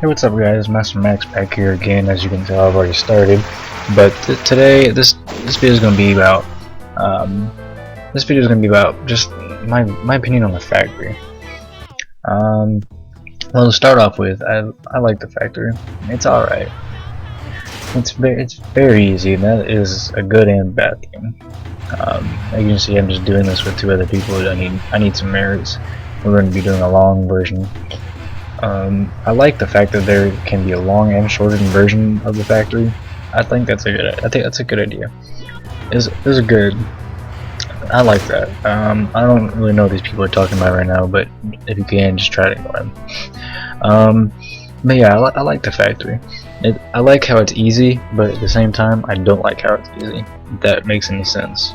Hey, what's up guys? Master Max back here again. As you can tell, I've already started. But today, this video is going to be about just my opinion on the factory. Well, to start off with, I like the factory. It's all right. It's very easy, and that is a good and bad thing. As you can see, I'm just doing this with two other people. I need some merits. We're going to be doing a long version. I like the fact that there can be a long and shortened version of the factory. I think that's a good idea. Is good. I like that. I don't really know what these people are talking about right now, but if you can, just try to ignore them. But yeah, I like the factory. I like how it's easy, but at the same time, I don't like how it's easy. If that makes any sense.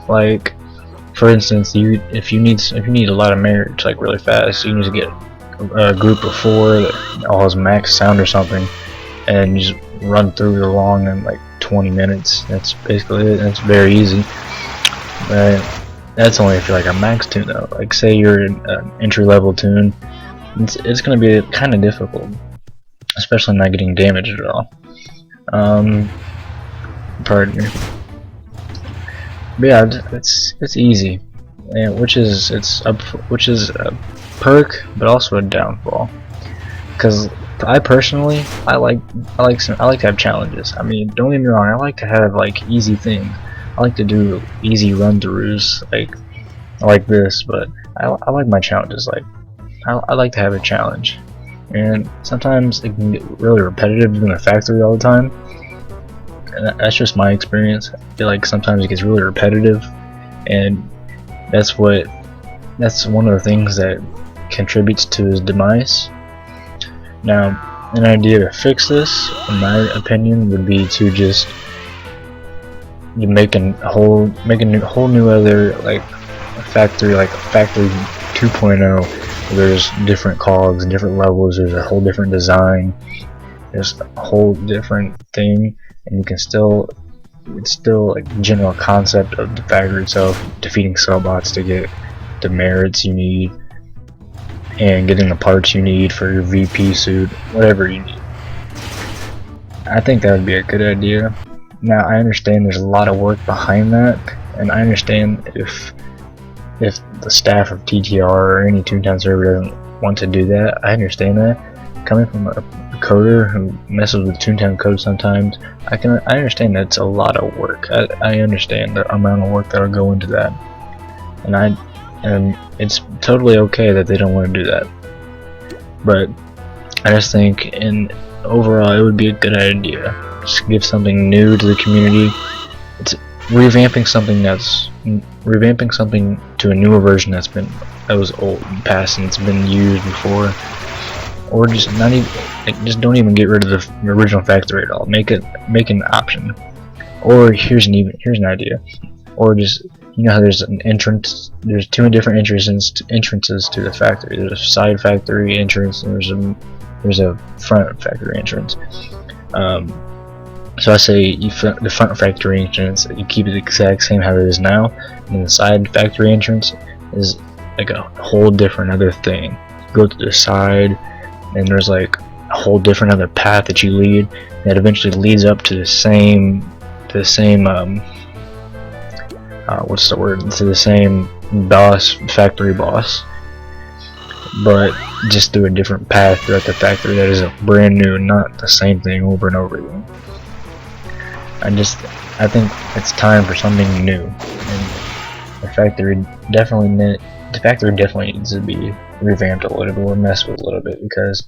Like, for instance, if you need a lot of marriage like really fast, you need to get a group of 4 that all has max sound or something, and you just run through the long in like 20 minutes. That's basically it. That's very easy. But that's only if you're like a max tune though. Like say you're an entry-level tune, it's gonna be kind of difficult, especially not getting damaged at all. Pardon me. But yeah, it's easy, and which is a perk, but also a downfall. Because I personally, I like to have challenges. I mean, don't get me wrong, I like to have like easy things. I like to do easy run-throughs like this, but I like my challenges. Like I like to have a challenge, and sometimes it can get really repetitive in the factory all the time. And that's just my experience. I feel like sometimes it gets really repetitive, and that's one of the things that contributes to his demise. Now, an idea to fix this, in my opinion, would be to just make a whole new other factory 2.0. Where there's different cogs and different levels. There's a whole different design. There's a whole different thing, and you can it's still like the general concept of the factory itself, defeating Sellbots to get the merits you need, and getting the parts you need for your VP suit, whatever you need. I think that would be a good idea. Now, I understand there's a lot of work behind that, and I understand if the staff of TTR or any Toontown server doesn't want to do that. I understand that. Coming from a coder who messes with Toontown code sometimes, I understand that it's a lot of work. I understand the amount of work that'll go into that, and it's totally okay that they don't want to do that. But I just think, overall, it would be a good idea. Just give something new to the community. It's revamping something to a newer version that was old and past and it's been used before, or just not even don't even get rid of the original factory at all. Make an option. Or here's an idea. Or just, you know how there's an entrance, there's 2 different entrances to the factory. There's a side factory entrance and there's a front factory entrance. So I say the front factory entrance, you keep it the exact same how it is now, and the side factory entrance is like a whole different other thing. You go to the side, and there's like a whole different other path that you lead that eventually leads up to the same factory boss, but just through a different path throughout the factory that is brand new and not the same thing over and over again. I think it's time for something new, and the factory definitely needs to be revamped a little bit or messed with a little bit, because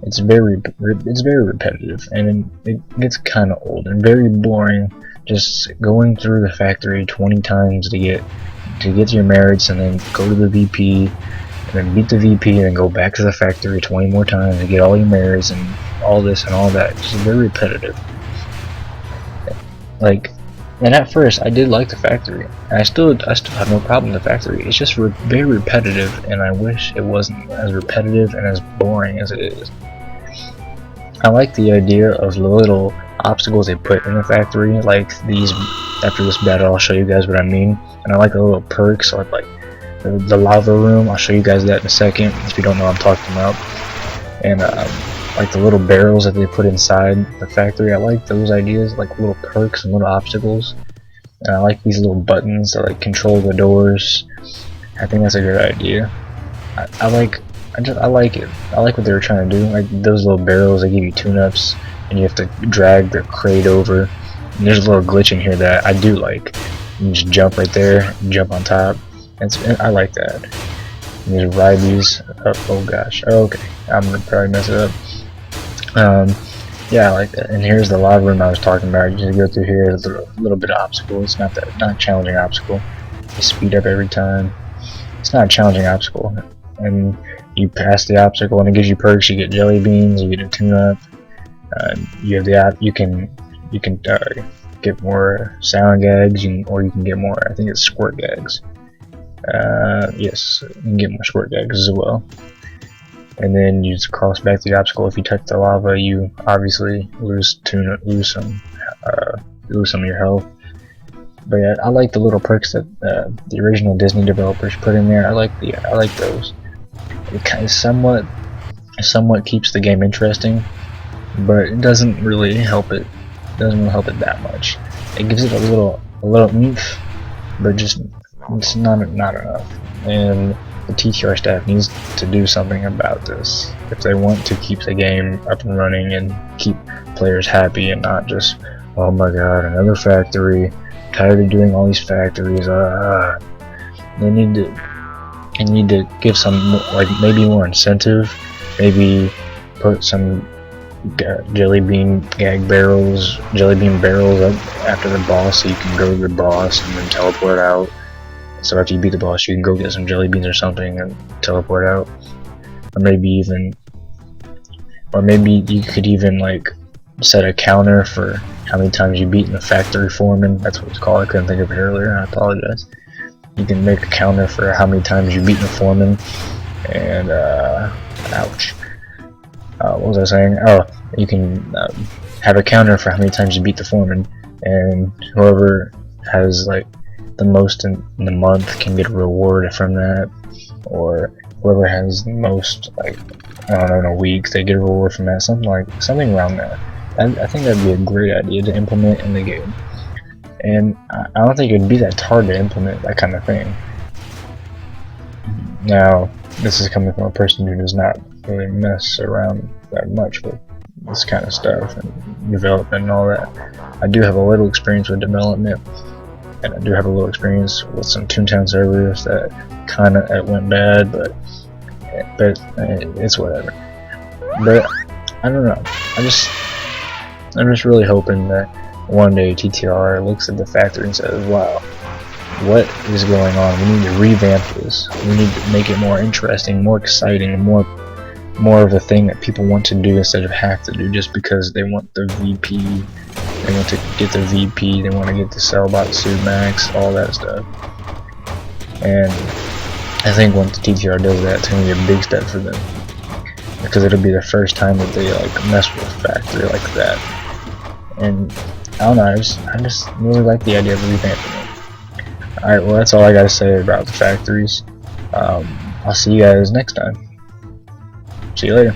it's very repetitive, and it gets kind of old and very boring. Just going through the factory 20 times to get your merits, and then go to the VP, and then beat the VP, and then go back to the factory 20 more times to get all your merits and all this and all that. It's just very repetitive. And at first I did like the factory. I still have no problem with the factory. It's just very repetitive, and I wish it wasn't as repetitive and as boring as it is. I like the idea of the little obstacles they put in the factory, like these. After this battle, I'll show you guys what I mean. And I like the little perks, like the lava room. I'll show you guys that in a second if you don't know what I'm talking about. and like the little barrels that they put inside the factory. I like those ideas, like little perks and little obstacles. And I like these little buttons that like control the doors. I think that's a good idea. I like it. I like what they were trying to do. Like those little barrels, they give you tune-ups, and you have to drag the crate over. And there's a little glitch in here that I do like. You just jump right there, jump on top. I like that. You just ride these. Oh gosh. Oh, okay. I'm gonna probably mess it up. Yeah, I like that. And here's the lava room I was talking about. You just go through here. There's a little bit of obstacle. It's not a challenging obstacle. You speed up every time. It's not a challenging obstacle. And you pass the obstacle, and it gives you perks. You get jelly beans. You get a tune-up. You have the app. You can get more sound gags, or you can get more. I think it's squirt gags. Yes, you can get more squirt gags as well. And then you just cross back the obstacle. If you touch the lava, you obviously lose some of your health. But yeah, I like the little perks that the original Disney developers put in there. I like those. It kind of somewhat keeps the game interesting, but it doesn't really help it. Doesn't really help it that much. It gives it a little oomph, but just it's not enough. And the TTR staff needs to do something about this if they want to keep the game up and running and keep players happy, and not just, oh my god, another factory. Tired of doing all these factories. They need to give some, like, maybe more incentive. Maybe put some jelly bean barrels up after the boss, so you can go to the boss and then teleport out. So after you beat the boss, you can go get some jelly beans or something and teleport out. Or maybe you could even like set a counter for how many times you beat in the factory foreman. That's what it's called. I couldn't think of it earlier. I apologize. You can make a counter for how many times you beat the foreman. And ouch. What was I saying? Oh, you can have a counter for how many times you beat the foreman, and whoever has like the most in the month can get a reward from that, or whoever has the most, like, I don't know, in a week, they get a reward from that, something around that. I think that'd be a great idea to implement in the game, and I don't think it'd be that hard to implement that kind of thing. Now, this is coming from a person who does not really mess around that much with this kind of stuff and development and all that. I do have a little experience with development, and I do have a little experience with some Toontown servers that kind of went bad, but it's whatever. But I don't know. I'm just really hoping that one day TTR looks at the factory and says, "Wow, what is going on? We need to revamp this. We need to make it more interesting, more exciting, more of a thing that people want to do instead of have to do just because they want the VP." They want to get the VP, they want to get the Sellbot Suit Max, all that stuff. And I think once TTR does that, it's going to be a big step for them. Because it'll be the first time that they like mess with a factory like that. And I don't know, I just really like the idea of revamping it. Alright, well, that's all I got to say about the factories. I'll see you guys next time. See you later.